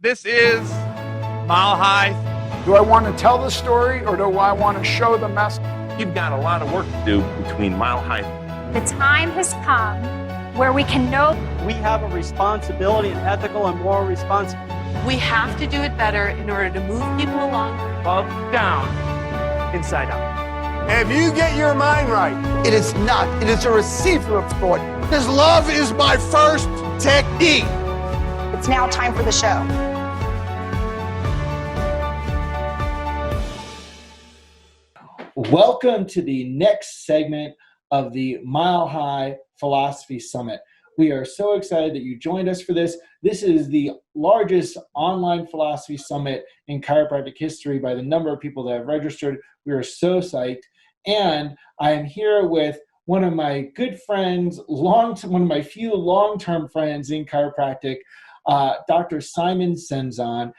This is Mile High. Do I want to tell the story or do I want to show the message? You've got a lot of work to do between Mile High. The time has come where we can know we have a responsibility, an ethical and moral responsibility. We have to do it better in order to move people along. Up, down, inside out. If you get your mind right, it is not. It is a receiver of thought. Because love is my first technique. It's now time for the show. Welcome to the next segment of the Mile High Philosophy Summit. We are so excited that you joined us for this. This is the largest online philosophy summit in chiropractic history by the number of people that have registered. We are so psyched. And I am here with one of my good friends, one of my few long-term friends in chiropractic, Dr. Simon Senzon.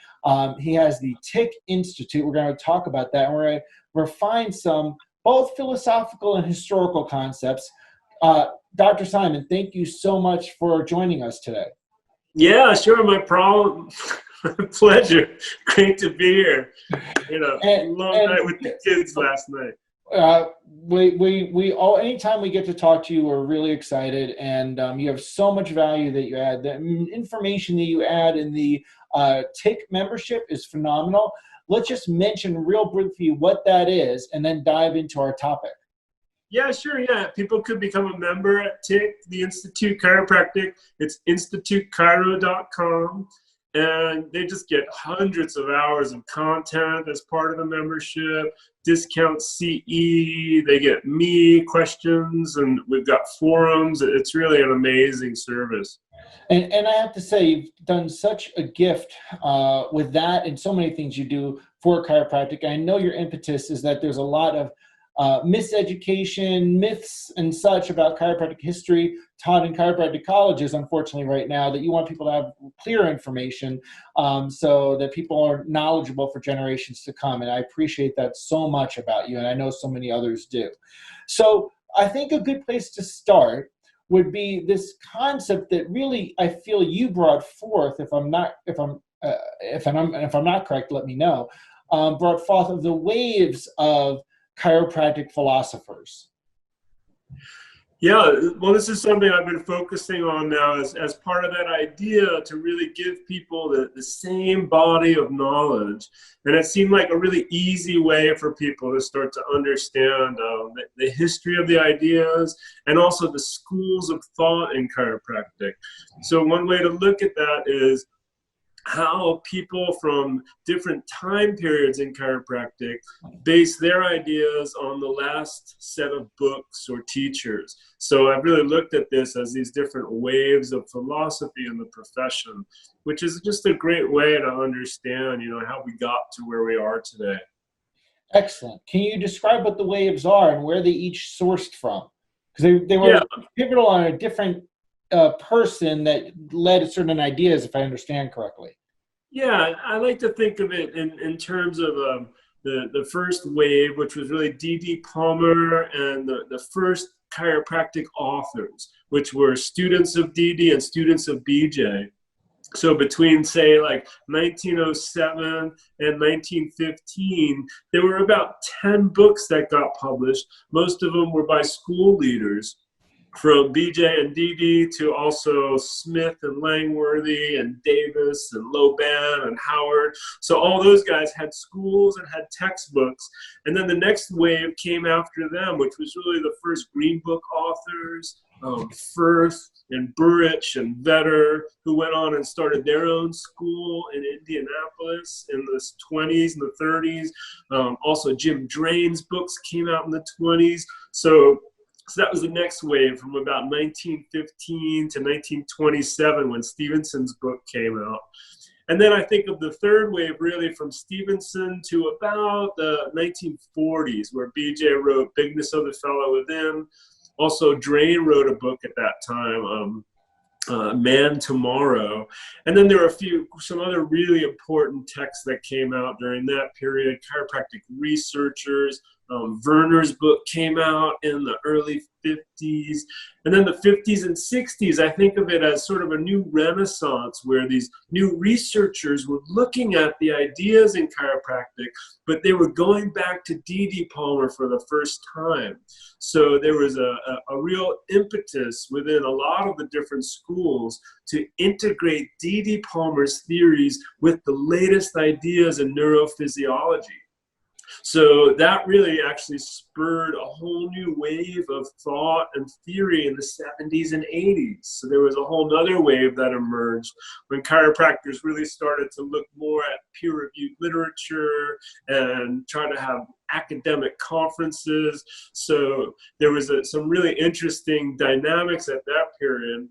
He has the Tick Institute. We're going to talk about that. And we're going to refine some both philosophical and historical concepts. Dr. Simon, thank you so much for joining us today. Yeah, sure. My problem. Pleasure. Great to be here. Long night with the kids last night. We all, anytime we get to talk to you, we're really excited, and you have so much value that you add. The information that you add in the Tick membership is phenomenal. Let's just mention real briefly what that is, and then dive into our topic. Yeah, sure. Yeah, people could become a member at Tick, the Institute Chiropractic. It's institutechiro.com. And they just get hundreds of hours of content as part of the membership, discount CE, they get me questions, and we've got forums. It's really an amazing service. And I have to say, you've done such a gift with that and so many things you do for chiropractic. I know your impetus is that there's a lot of miseducation, myths, and such about chiropractic history taught in chiropractic colleges, unfortunately, right now, that you want people to have clear information so that people are knowledgeable for generations to come. And I appreciate that so much about you, and I know so many others do. So I think a good place to start would be this concept that really I feel you brought forth. If I'm not correct, let me know. Brought forth of the waves of chiropractic philosophers. Yeah, well, this is something I've been focusing on now as part of that idea to really give people the same body of knowledge. And it seemed like a really easy way for people to start to understand the history of the ideas and also the schools of thought in chiropractic. So one way to look at that is how people from different time periods in chiropractic base their ideas on the last set of books or teachers. So I've really looked at this as these different waves of philosophy in the profession, which is just a great way to understand, how we got to where we are today. Excellent. Can you describe what the waves are and where they each sourced from? Because they were pivotal on a different person that led certain ideas, if I understand correctly. Yeah, I like to think of it in terms of the first wave, which was really D.D. Palmer and the first chiropractic authors, which were students of D.D. and students of B.J. So between, say, like 1907 and 1915, there were about 10 books that got published. Most of them were by school leaders, from BJ and DD to also Smith and Langworthy and Davis and Loban and Howard. So all those guys had schools and had textbooks. And then the next wave came after them, which was really the first Green Book authors, Firth and Burrich and Vetter, who went on and started their own school in Indianapolis in the 20s and the 30s. Also Jim Drain's books came out in the 20s. So that was the next wave from about 1915 to 1927 when Stevenson's book came out. And then I think of the third wave really from Stevenson to about the 1940s, where BJ wrote Bigness of the Fellow Within. Also, Drain wrote a book at that time, Man Tomorrow. And then there were some other really important texts that came out during that period. Chiropractic researchers, Werner's book came out in the early 50s. And then the 50s and 60s, I think of it as sort of a new renaissance where these new researchers were looking at the ideas in chiropractic, but they were going back to D.D. Palmer for the first time. So there was a real impetus within a lot of the different schools to integrate D.D. Palmer's theories with the latest ideas in neurophysiology. So that really actually spurred a whole new wave of thought and theory in the 70s and 80s. So there was a whole nother wave that emerged when chiropractors really started to look more at peer-reviewed literature and try to have academic conferences. So there was some really interesting dynamics at that period.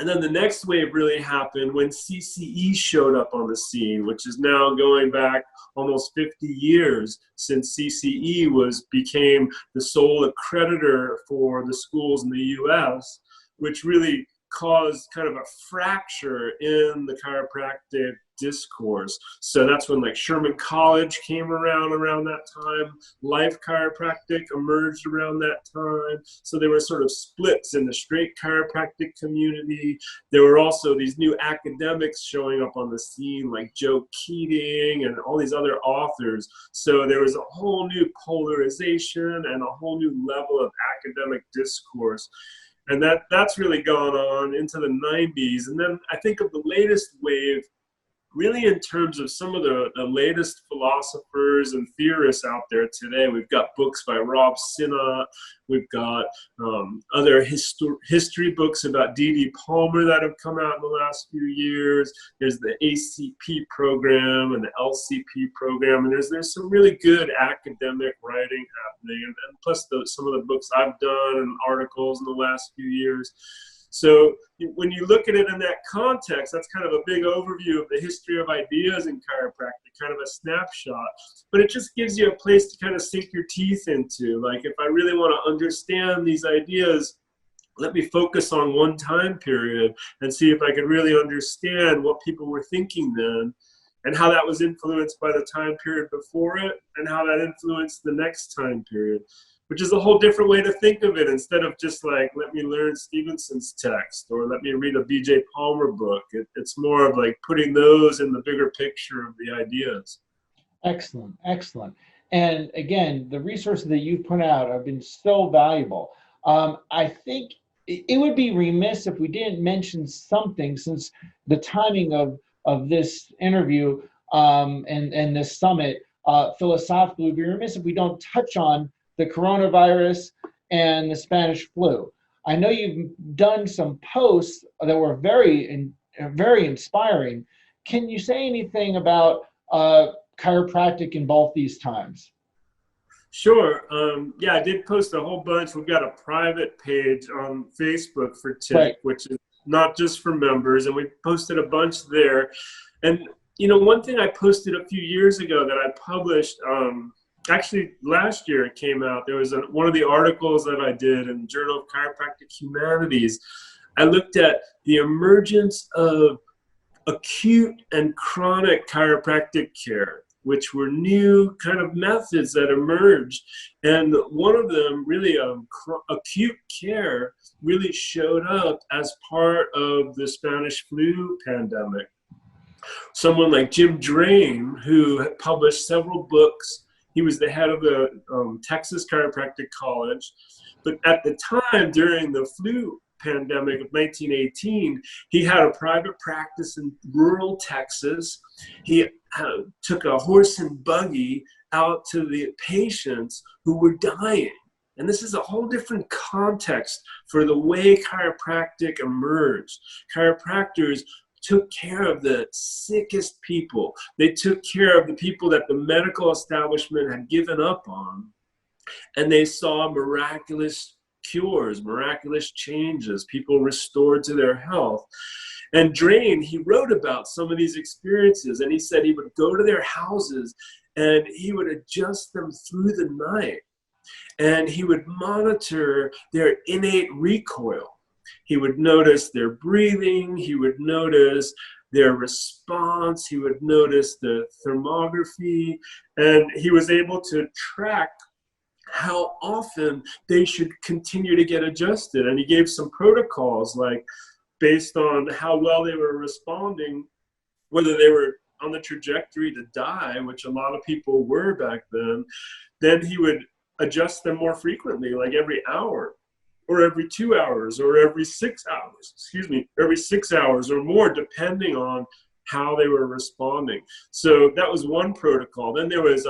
And then the next wave really happened when CCE showed up on the scene, which is now going back almost 50 years since CCE became the sole accreditor for the schools in the US, which really caused kind of a fracture in the chiropractic discourse. So that's when like Sherman College came around that time. Life Chiropractic emerged around that time. So there were sort of splits in the straight chiropractic community. There were also these new academics showing up on the scene like Joe Keating and all these other authors. So there was a whole new polarization and a whole new level of academic discourse. And that's really gone on into the 90s. And then I think of the latest wave really in terms of some of the latest philosophers and theorists out there today. We've got books by Rob Sinnott. We've got other history books about D.D. Palmer that have come out in the last few years. There's the ACP program and the LCP program, and there's some really good academic writing happening, and plus some of the books I've done and articles in the last few years. So when you look at it in that context, that's kind of a big overview of the history of ideas in chiropractic, kind of a snapshot. But it just gives you a place to kind of sink your teeth into. Like, if I really want to understand these ideas, let me focus on one time period and see if I could really understand what people were thinking then and how that was influenced by the time period before it and how that influenced the next time period. Which is a whole different way to think of it, instead of just like, let me learn Stevenson's text or let me read a B.J. Palmer book. It's more of like putting those in the bigger picture of the ideas. Excellent, excellent. And again, the resources that you put out have been so valuable. I think it would be remiss if we didn't mention something, since the timing of this interview and this summit, philosophically, it would be remiss if we don't touch on the coronavirus and the Spanish flu. I know you've done some posts that were very inspiring. Can you say anything about chiropractic in both these times? Sure. Yeah, I did post a whole bunch. We've got a private page on Facebook for TIC, right, which is not just for members, and we posted a bunch there. And, you know, one thing I posted a few years ago that I published, actually, last year it came out. There was one of the articles that I did in the Journal of Chiropractic Humanities. I looked at the emergence of acute and chronic chiropractic care, which were new kind of methods that emerged. And one of them, really, acute care, really showed up as part of the Spanish flu pandemic. Someone like Jim Drain, who had published several books. He was the head of the Texas Chiropractic College. But at the time, during the flu pandemic of 1918, he had a private practice in rural Texas. He took a horse and buggy out to the patients who were dying. And this is a whole different context for the way chiropractic emerged. Chiropractors took care of the sickest people. They took care of the people that the medical establishment had given up on. And they saw miraculous cures, miraculous changes, people restored to their health. And Drain, he wrote about some of these experiences, and he said he would go to their houses and he would adjust them through the night. And he would monitor their innate recoil. He would notice their breathing, he would notice their response, he would notice the thermography, and he was able to track how often they should continue to get adjusted. And he gave some protocols, like based on how well they were responding, whether they were on the trajectory to die, which a lot of people were back then he would adjust them more frequently, like every hour or every 2 hours or every 6 hours, every 6 hours or more, depending on how they were responding. So that was one protocol. Then there was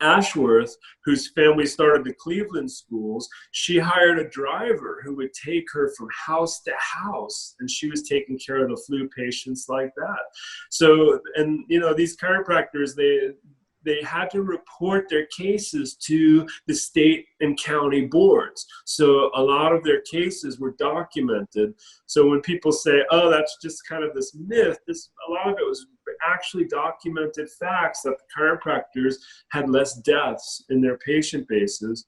Ashworth, whose family started the Cleveland schools. She hired a driver who would take her from house to house, and she was taking care of the flu patients like that. So, and you know, these chiropractors, they had to report their cases to the state and county boards. So a lot of their cases were documented. So when people say, oh, that's just kind of this myth, a lot of it was actually documented facts that the chiropractors had less deaths in their patient bases.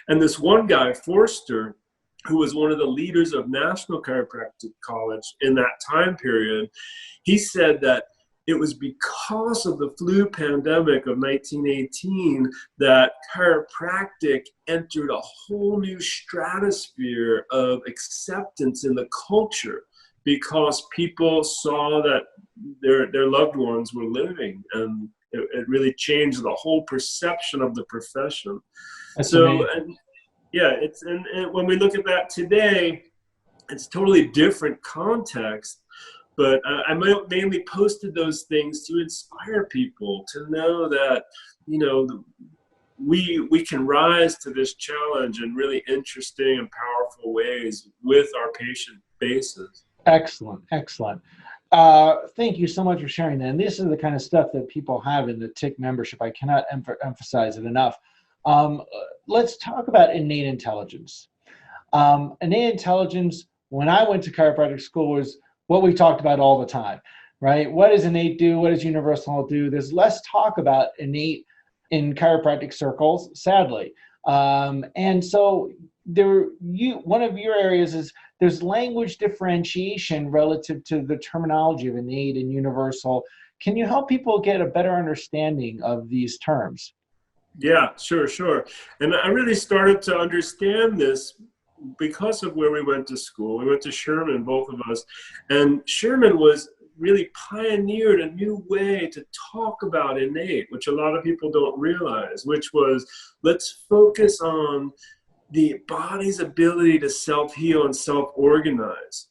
And this one guy, Forster, who was one of the leaders of National Chiropractic College in that time period, he said that it was because of the flu pandemic of 1918 that chiropractic entered a whole new stratosphere of acceptance in the culture, because people saw that their loved ones were living, and it really changed the whole perception of the profession. That's so amazing. And when we look at that today, it's totally different context. But I mainly posted those things to inspire people to know that, you know, we can rise to this challenge in really interesting and powerful ways with our patient bases. Excellent, excellent. Thank you so much for sharing that. And this is the kind of stuff that people have in the TIC membership. I cannot emphasize it enough. Let's talk about innate intelligence. Innate intelligence, when I went to chiropractic school, was what we talked about all the time, right? What does innate do? What does universal do? There's less talk about innate in chiropractic circles, sadly. And so one of your areas is there's language differentiation relative to the terminology of innate and universal. Can you help people get a better understanding of these terms? Yeah, sure. And I really started to understand this because of where we went to school. We went to Sherman, both of us, and Sherman really pioneered a new way to talk about innate, which a lot of people don't realize, which was, let's focus on the body's ability to self-heal and self-organize,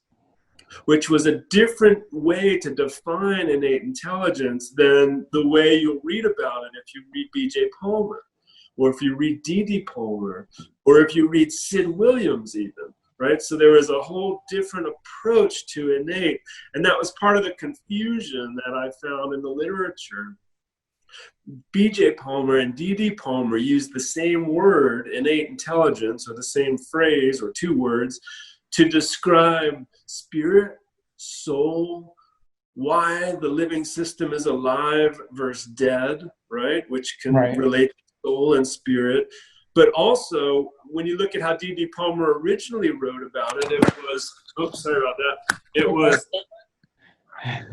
which was a different way to define innate intelligence than the way you'll read about it if you read B.J. Palmer, or if you read D.D. Palmer, or if you read Sid Williams even, right? So there was a whole different approach to innate, and that was part of the confusion that I found in the literature. B.J. Palmer and D.D. Palmer used the same word, innate intelligence, or the same phrase, or two words, to describe spirit, soul, why the living system is alive versus dead, right? Which can relate to soul and spirit. But also, when you look at how D.D. Palmer originally wrote about it, it was, oops, sorry about that.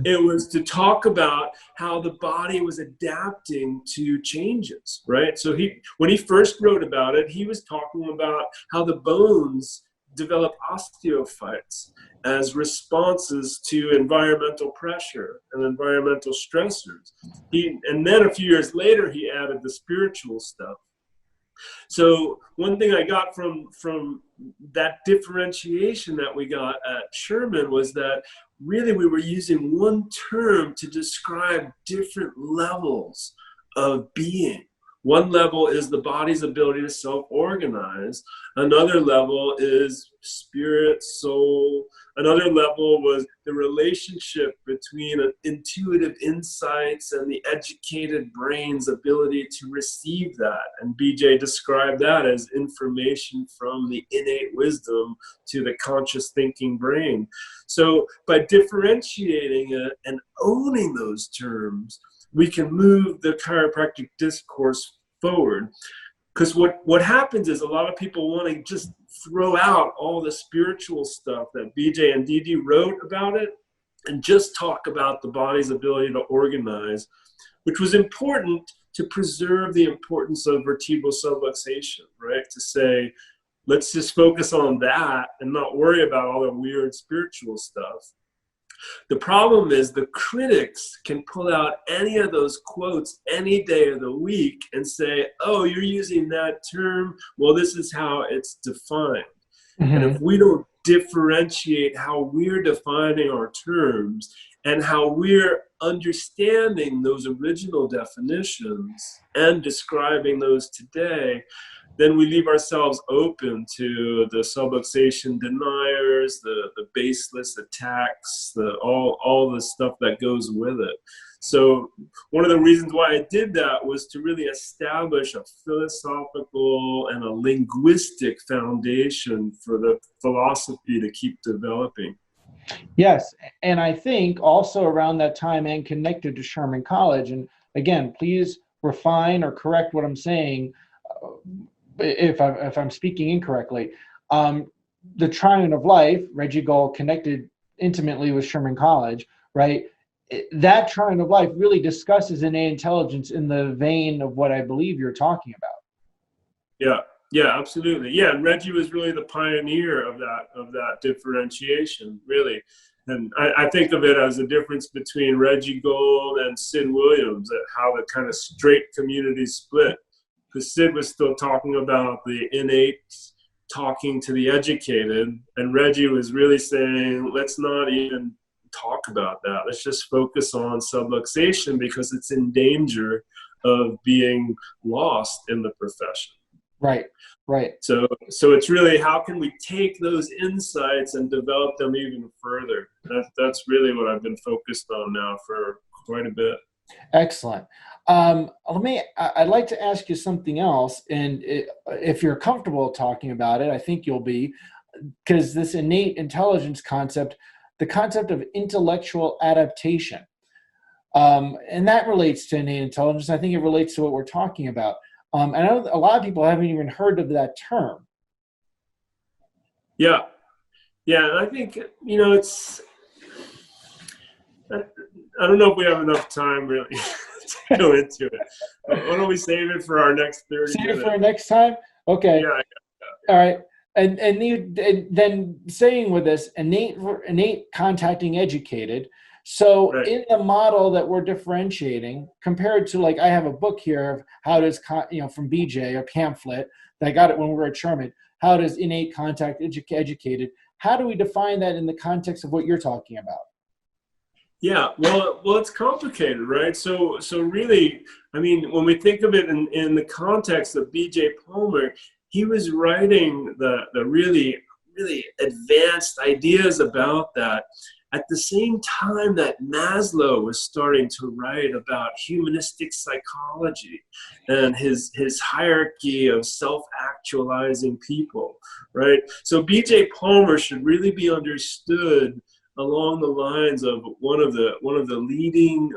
It was to talk about how the body was adapting to changes, right? So when he first wrote about it, he was talking about how the bones develop osteophytes as responses to environmental pressure and environmental stressors. And then a few years later, he added the spiritual stuff. So one thing I got from that differentiation that we got at Sherman was that really we were using one term to describe different levels of being. One level is the body's ability to self-organize. Another level is spirit, soul. Another level was the relationship between intuitive insights and the educated brain's ability to receive that. And BJ described that as information from the innate wisdom to the conscious thinking brain. So by differentiating it and owning those terms, we can move the chiropractic discourse forward. Because what happens is a lot of people want to just throw out all the spiritual stuff that BJ and DD wrote about it and just talk about the body's ability to organize, which was important to preserve the importance of vertebral subluxation, right? To say, let's just focus on that and not worry about all the weird spiritual stuff. The problem is the critics can pull out any of those quotes any day of the week and say, oh, you're using that term. Well, this is how it's defined. And if we don't differentiate how we're defining our terms and how we're understanding those original definitions and describing those today, then we leave ourselves open to the subluxation deniers, the baseless attacks, all the stuff that goes with it. So one of the reasons why I did that was to really establish a philosophical and a linguistic foundation for the philosophy to keep developing. Yes, and I think also around that time and connected to Sherman College, and again, please refine or correct what I'm saying if I'm speaking incorrectly. The Triune of Life, Reggie Gall connected intimately with Sherman College, right? That Triune of Life really discusses innate intelligence in the vein of what I believe you're talking about. Yeah, absolutely. Yeah, and Reggie was really the pioneer of that differentiation, really. And I think of it as a difference between Reggie Gold and Sid Williams, at how the kind of straight community split. Because Sid was still talking about the innate, talking to the educated, and Reggie was really saying, let's not even talk about that. Let's just focus on subluxation because it's in danger of being lost in the profession. Right. So it's really, how can we take those insights and develop them even further? That's really what I've been focused on now for quite a bit. Excellent. I'd like to ask you something else, and if you're comfortable talking about it, I think you'll be, because this innate intelligence concept, the concept of intellectual adaptation, and that relates to innate intelligence. I think it relates to what we're talking about. I know a lot of people haven't even heard of that term. Yeah, and I think, it's, I don't know if we have enough time really to go into it. Why don't we save it for our next 30 minutes? Save it for our next time? Okay. Yeah. All right. And then saying with this, innate contacting educated. So right. In the model that we're differentiating, compared to, like, I have a book here of how does, from BJ, a pamphlet, that I got it when we were at Sherman, how does innate contact educated, how do we define that in the context of what you're talking about? Yeah, well, it's complicated, right? So really, I mean, when we think of it in the context of B.J. Palmer, he was writing the really, really advanced ideas about that at the same time that Maslow was starting to write about humanistic psychology and his hierarchy of self-actualizing people, right? So B.J. Palmer should really be understood along the lines of one of the leading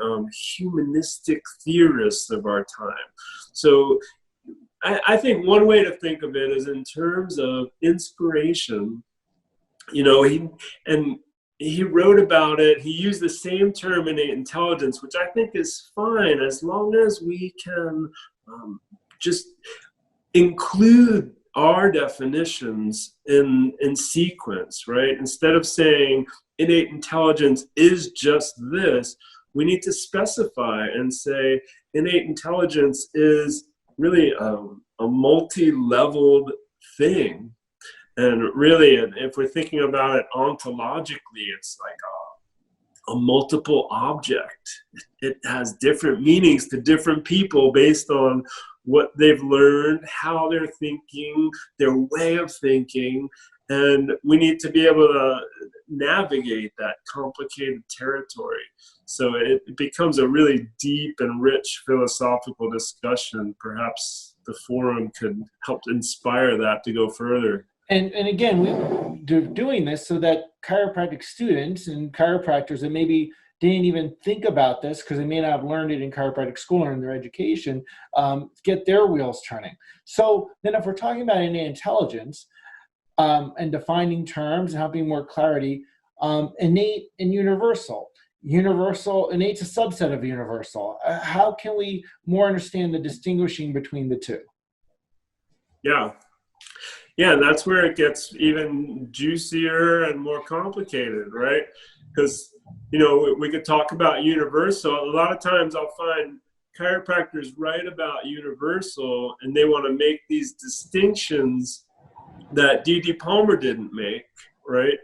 humanistic theorists of our time. So I think one way to think of it is in terms of inspiration. He wrote about it. He used the same term, innate intelligence, which I think is fine as long as we can just include our definitions in sequence, right? Instead of saying innate intelligence is just this, we need to specify and say innate intelligence is really a multi-leveled thing. And really, if we're thinking about it ontologically, it's like a multiple object. It has different meanings to different people based on what they've learned, how they're thinking, their way of thinking. And we need to be able to navigate that complicated territory. So it becomes a really deep and rich philosophical discussion. Perhaps the forum could help inspire that to go further. And again, we're doing this so that chiropractic students and chiropractors that maybe didn't even think about this because they may not have learned it in chiropractic school or in their education, get their wheels turning. So then if we're talking about innate intelligence and defining terms and having more clarity, innate and universal. universal, innate's a subset of universal. How can we more understand the distinguishing between the two? Yeah. Yeah, and that's where it gets even juicier and more complicated, right? Because, you know, we could talk about universal. A lot of times I'll find chiropractors write about universal and they want to make these distinctions that D.D. Palmer didn't make, right?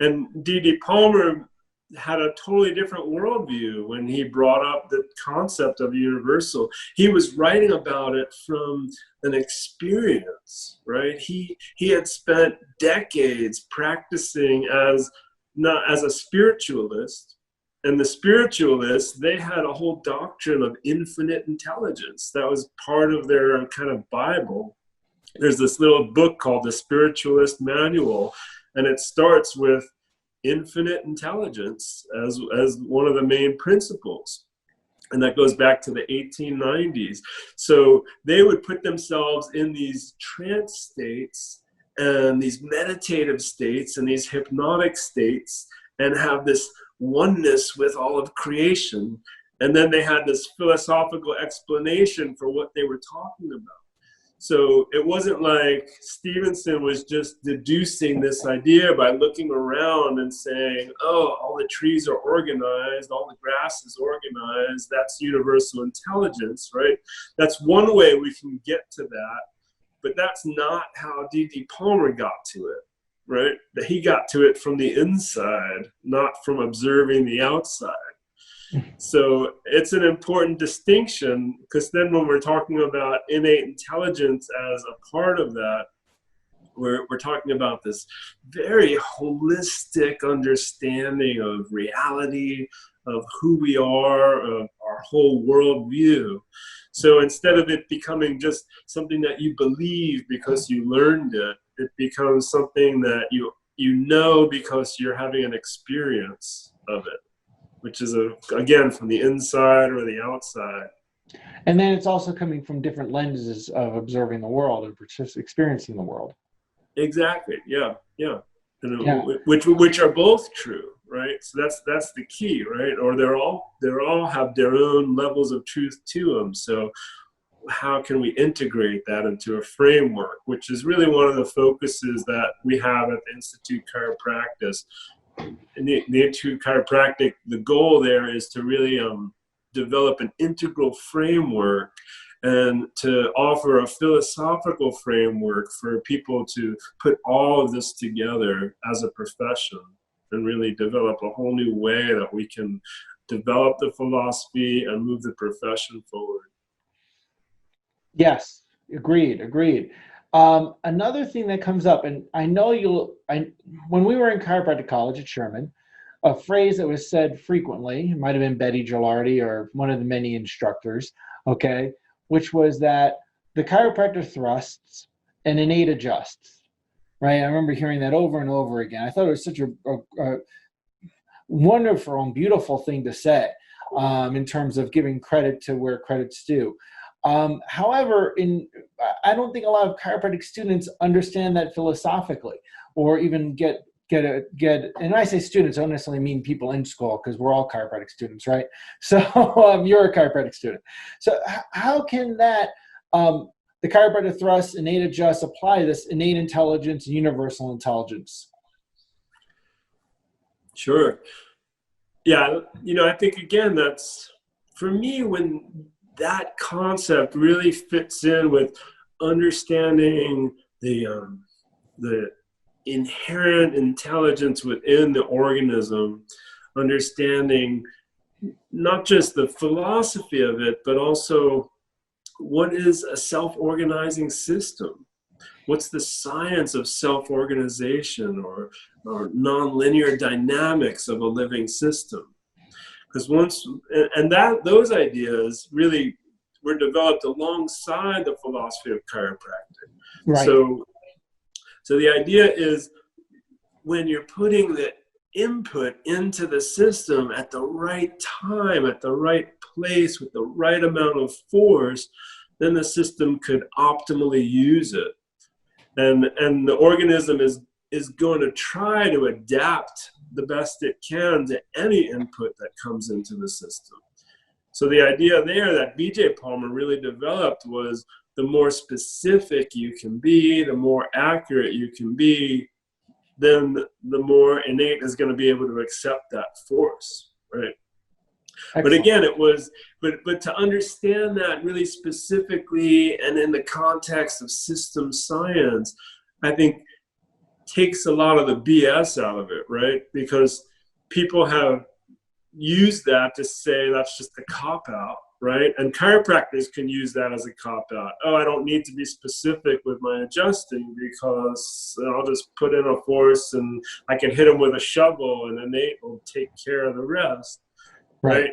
And D.D. Palmer had a totally different worldview when he brought up the concept of universal. He was writing about it from an experience, right? He had spent decades practicing as a spiritualist, and the spiritualists, they had a whole doctrine of infinite intelligence. That was part of their kind of Bible. There's this little book called The Spiritualist Manual, and it starts with infinite intelligence as one of the main principles. And that goes back to the 1890s. So they would put themselves in these trance states and these meditative states and these hypnotic states and have this oneness with all of creation. And then they had this philosophical explanation for what they were talking about. So it wasn't like Stevenson was just deducing this idea by looking around and saying, oh, all the trees are organized, all the grass is organized, that's universal intelligence, right? That's one way we can get to that, but that's not how D.D. Palmer got to it, right? That he got to it from the inside, not from observing the outside. So it's an important distinction, because then when we're talking about innate intelligence as a part of that, we're talking about this very holistic understanding of reality, of who we are, of our whole worldview. So instead of it becoming just something that you believe because you learned it, it becomes something that you know because you're having an experience of it, which is, again, from the inside or the outside. And then it's also coming from different lenses of observing the world and just experiencing the world. Exactly. Yeah. And which are both true, right? So that's the key, right? Or they're all have their own levels of truth to them. So how can we integrate that into a framework, which is really one of the focuses that we have at the Institute Chiropractic. In the Institute Chiropractic, the goal there is to really develop an integral framework and to offer a philosophical framework for people to put all of this together as a profession and really develop a whole new way that we can develop the philosophy and move the profession forward. Yes, agreed. Another thing that comes up, and I know when we were in chiropractic college at Sherman, a phrase that was said frequently, it might have been Betty Gilardi or one of the many instructors, okay, which was that the chiropractor thrusts and innate adjusts, right? I remember hearing that over and over again. I thought it was such a wonderful and beautiful thing to say in terms of giving credit to where credit's due. However, I don't think a lot of chiropractic students understand that philosophically, or even get, and I say students, I don't necessarily mean people in school, because we're all chiropractic students, right? So you're a chiropractic student. So how can that, the chiropractor thrust, innate adjust, apply this innate intelligence and universal intelligence? Sure. Yeah, I think, again, that's, for me, when that concept really fits in with understanding the inherent intelligence within the organism, understanding not just the philosophy of it, but also what is a self-organizing system? What's the science of self-organization or nonlinear dynamics of a living system? Because those ideas really were developed alongside the philosophy of chiropractic. Right. So the idea is, when you're putting the input into the system at the right time, at the right place, with the right amount of force, then the system could optimally use it. And the organism is going to try to adapt the best it can to any input that comes into the system. So the idea there that BJ Palmer really developed was the more specific you can be, the more accurate you can be, then the more innate is going to be able to accept that force, right? Excellent. But again, it was, but to understand that really specifically and in the context of system science, I think takes a lot of the BS out of it, right? Because people have used that to say that's just a cop-out, right? And chiropractors can use that as a cop-out. Oh, I don't need to be specific with my adjusting because I'll just put in a force and I can hit them with a shovel and Innate will take care of the rest, right?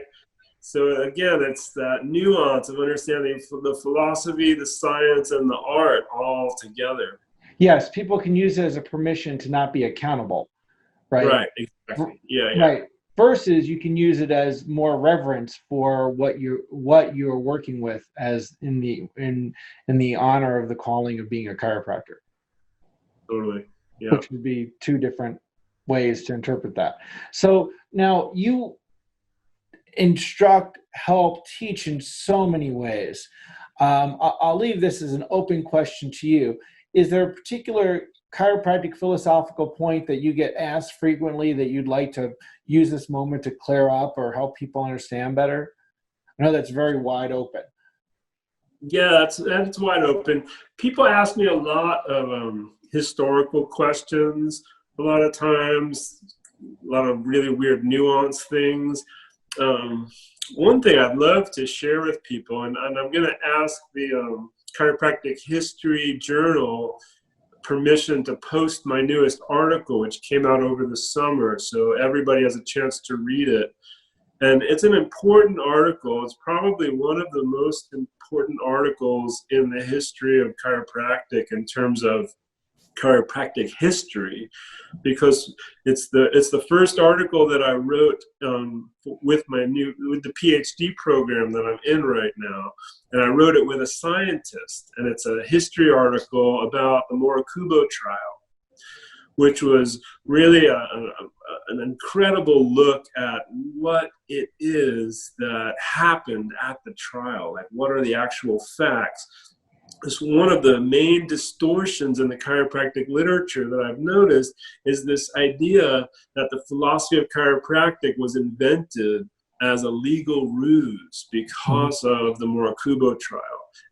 So again, it's that nuance of understanding the philosophy, the science, and the art all together. Yes, people can use it as a permission to not be accountable, right? Right, exactly. Yeah, yeah. Right. Versus you can use it as more reverence for what you're working with, as in the honor of the calling of being a chiropractor. Totally. Yeah. Which would be two different ways to interpret that. So now you instruct, help, teach in so many ways. I'll leave this as an open question to you. Is there a particular chiropractic philosophical point that you get asked frequently that you'd like to use this moment to clear up or help people understand better? I know that's very wide open. Yeah, that's wide open. People ask me a lot of historical questions, a lot of times, a lot of really weird nuanced things. One thing I'd love to share with people, and I'm going to ask the Chiropractic History Journal permission to post my newest article, which came out over the summer, so everybody has a chance to read it. And it's an important article. It's probably one of the most important articles in the history of chiropractic in terms of chiropractic history, because it's the first article that I wrote with the PhD program that I'm in right now, and I wrote it with a scientist, and it's a history article about the Morikubo trial, which was really an incredible look at what it is that happened at the trial, like what are the actual facts. It's one of the main distortions in the chiropractic literature that I've noticed is this idea that the philosophy of chiropractic was invented as a legal ruse because of the Morikubo trial.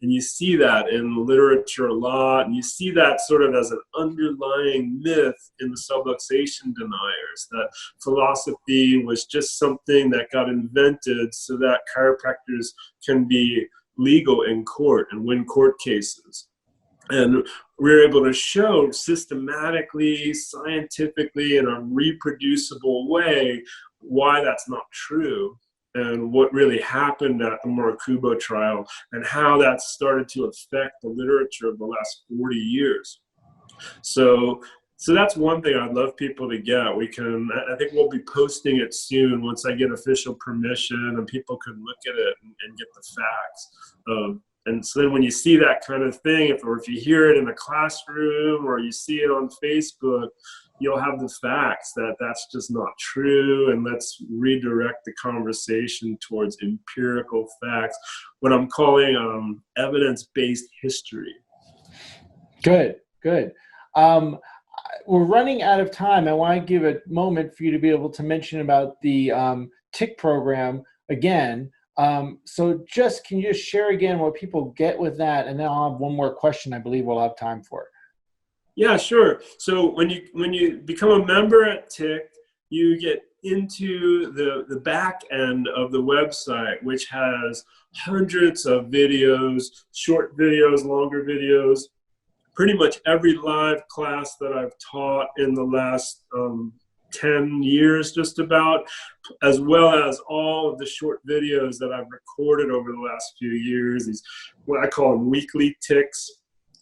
And you see that in the literature a lot, and you see that sort of as an underlying myth in the subluxation deniers, that philosophy was just something that got invented so that chiropractors can be legal in court and win court cases. And we're able to show systematically, scientifically, in a reproducible way why that's not true and what really happened at the Morikubo trial and how that started to affect the literature of the last 40 years. So that's one thing I'd love people to get. I think we'll be posting it soon once I get official permission and people can look at it and get the facts. And so then when you see that kind of thing, if you hear it in a classroom or you see it on Facebook, you'll have the facts that that's just not true, and let's redirect the conversation towards empirical facts, what I'm calling evidence-based history. Good. We're running out of time. I want to give a moment for you to be able to mention about the TIC program again. So can you just share again what people get with that? And then I'll have one more question I believe we'll have time for. Yeah, sure. So when you become a member at TIC, you get into the back end of the website, which has hundreds of videos, short videos, longer videos, pretty much every live class that I've taught in the last 10 years just about, as well as all of the short videos that I've recorded over the last few years, these what I call them weekly tics.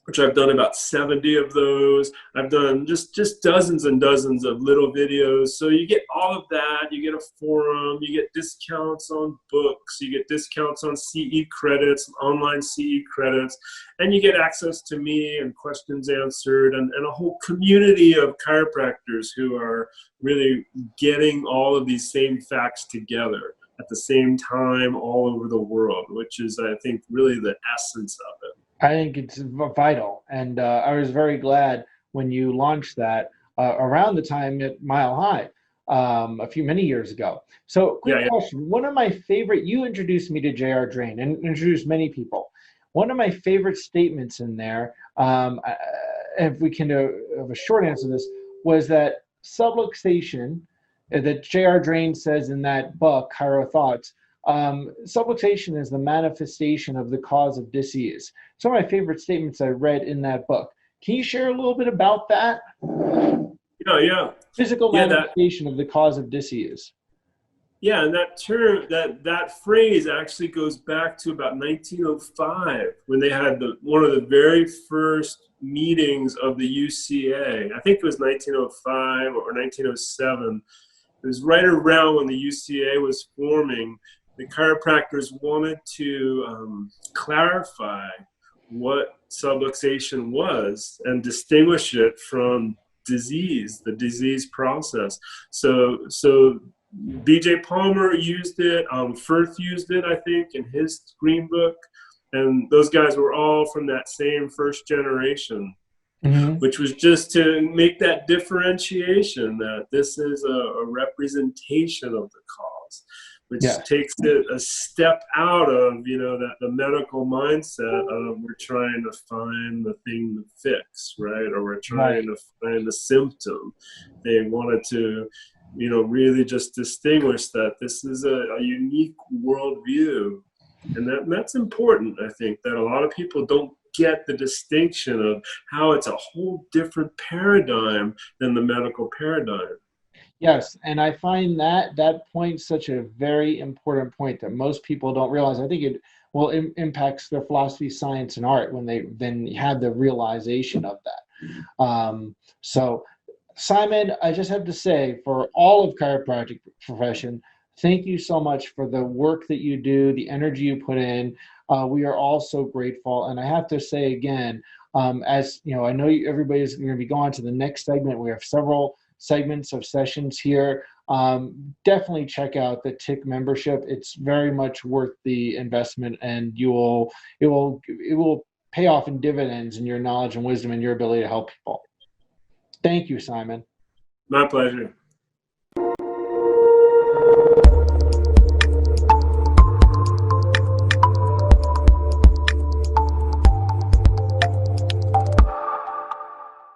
which I've done about 70 of those. I've done just dozens and dozens of little videos. So you get all of that. You get a forum. You get discounts on books. You get discounts on CE credits, online CE credits. And you get access to me and questions answered and a whole community of chiropractors who are really getting all of these same facts together at the same time all over the world, which is, I think, really the essence of it. I think it's vital, and I was very glad when you launched that around the time at Mile High many years ago. So, quick question: one of my favorite, you introduced me to J.R. Drain and introduced many people. One of my favorite statements in there, if we can have a short answer to this, was that subluxation that J.R. Drain says in that book, Chiro Thoughts. Subluxation is the manifestation of the cause of disease. Some of my favorite statements I read in that book. Can you share a little bit about that? Yeah. Physical manifestation of the cause of disease. Yeah, and that term, that phrase actually goes back to about 1905 when they had one of the very first meetings of the UCA. I think it was 1905 or 1907. It was right around when the UCA was forming. The chiropractors wanted to clarify what subluxation was and distinguish it from disease, the disease process. So B.J. Palmer used it, Firth used it, I think, in his green book, and those guys were all from that same first generation. Mm-hmm. Which was just to make that differentiation that this is a representation of the cause, which takes it a step out of, that the medical mindset of we're trying to find the thing to fix, right? Or we're trying to find the symptom. They wanted to, really just distinguish that this is a unique worldview. And that's important, I think, that a lot of people don't get the distinction of how it's a whole different paradigm than the medical paradigm. Yes, and I find that point such a very important point that most people don't realize. I think it impacts their philosophy, science, and art when they then have the realization of that. So, Simon, I just have to say, for all of chiropractic profession, thank you so much for the work that you do, the energy you put in. We are all so grateful. And I have to say again, as you know, I know everybody's going to be going to the next segment. We have several segments of sessions here. Definitely check out the TIC membership. It's very much worth the investment, and it will pay off in dividends in your knowledge and wisdom and your ability to help people. Thank you, Simon. My pleasure.